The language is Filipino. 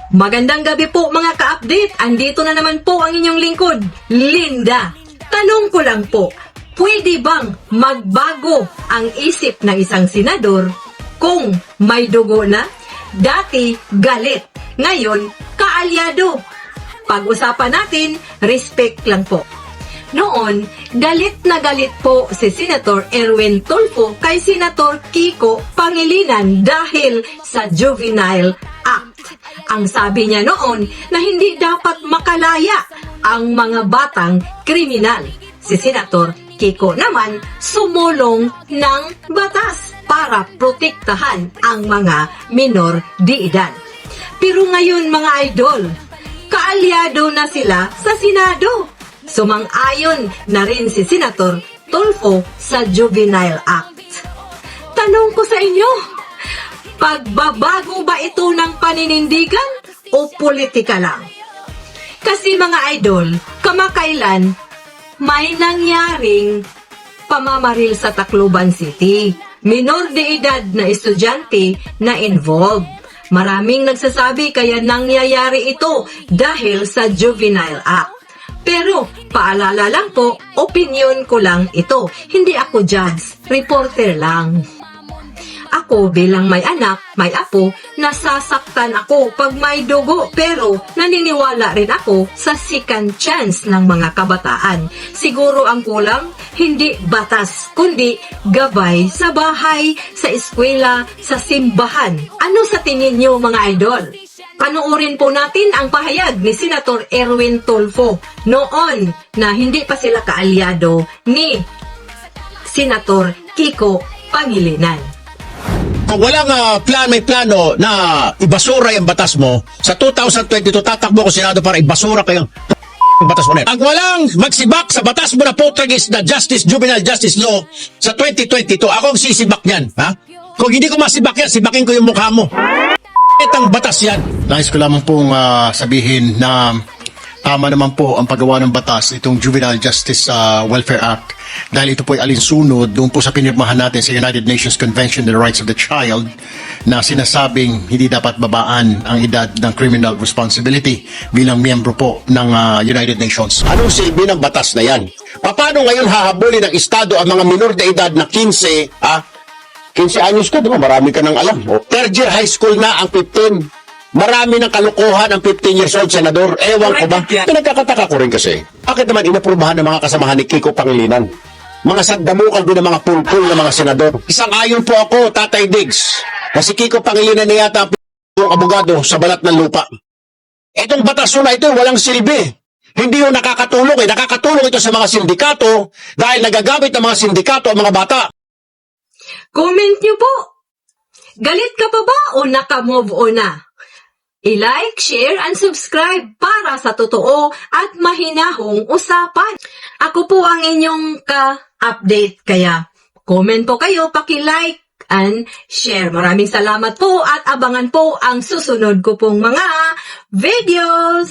Magandang gabi po mga ka-update. Andito na naman po ang inyong lingkod, Linda. Tanong ko lang po, pwede bang magbago ang isip ng isang senador kung may dugo na? Dati galit, ngayon kaalyado. Pag-usapan natin, respect lang po. Noon, galit na galit po si Senator Erwin Tulfo kay Senator Kiko Pangilinan dahil sa Juvenile Act. Ang sabi niya noon na hindi dapat makalaya ang mga batang kriminal. Si Senator Kiko naman sumulong ng batas para protektahan ang mga minor de edad. Pero ngayon mga idol, kaalyado na sila sa Senado. Sumang-ayon na rin si Senator Tulfo sa Juvenile Act. Tanong ko sa inyo, pagbabago ba ito ng paninindigan o politika lang? Kasi mga idol, kamakailan may nangyaring pamamaril sa Tacloban City. Minor de edad na estudyante na involved. Maraming nagsasabi kaya nangyayari ito dahil sa Juvenile Act. Pero, paalala lang po, opinion ko lang ito. Hindi ako judge, reporter lang. Ako bilang may anak, may apo, nasasaktan ako pag may dugo. Pero, naniniwala rin ako sa second chance ng mga kabataan. Siguro ang kulang, hindi batas, kundi gabay sa bahay, sa eskwela, sa simbahan. Ano sa tingin niyo mga idol? Panoorin po natin ang pahayag ni Senator Erwin Tulfo noon na hindi pa sila kaalyado ni Senator Kiko Pangilinan. Kung walang may plano na ibasura yung batas mo, sa 2022 tatakbo ko Senado para ibasura kayong batas mo na. Ang walang magsibak sa batas mo na Portuguese na Juvenile Justice Law sa 2022, ako ang sisibak niyan. Ha? Kung hindi ko masibak yan, sibakin ko yung mukha mo. Itang batas yan. Nais ko lamang pong sabihin na tama naman po ang paggawa ng batas, itong Juvenile Justice Welfare Act, dahil ito po ay alinsunod doon po sa pinirmahan natin sa United Nations Convention on the Rights of the Child na sinasabing hindi dapat babaan ang edad ng criminal responsibility bilang miyembro po ng United Nations. Anong silbi ng batas na yan? Paano ngayon hahabulin ng Estado ang mga minor de edad na 15 anyos ka, di ba? Marami ka nang alam. Third year high school na ang 15. Marami ng kalokohan ang 15 years old senador. Ewan ko ba? Pinagkakataka ko rin kasi. Bakit naman inaprubahan ng mga kasamahan ni Kiko Pangilinan? Mga sagdamukal doon ng mga pulpul ng mga senador. Isang ayon po ako, Tatay Diggs, na si Kiko Pangilinan na yata ang abogado sa balat ng lupa. Itong batas na ito, walang silbi. Hindi yung nakakatulong. Nakakatulong ito sa mga sindikato dahil nagagamit ng mga sindikato ang mga bata. Comment nyo po. Galit ka pa ba o naka-move on na? I-like, share, and subscribe para sa totoo at mahinahong usapan. Ako po ang inyong ka-update kaya comment po kayo, paki-like and share. Maraming salamat po at abangan po ang susunod ko pong mga videos.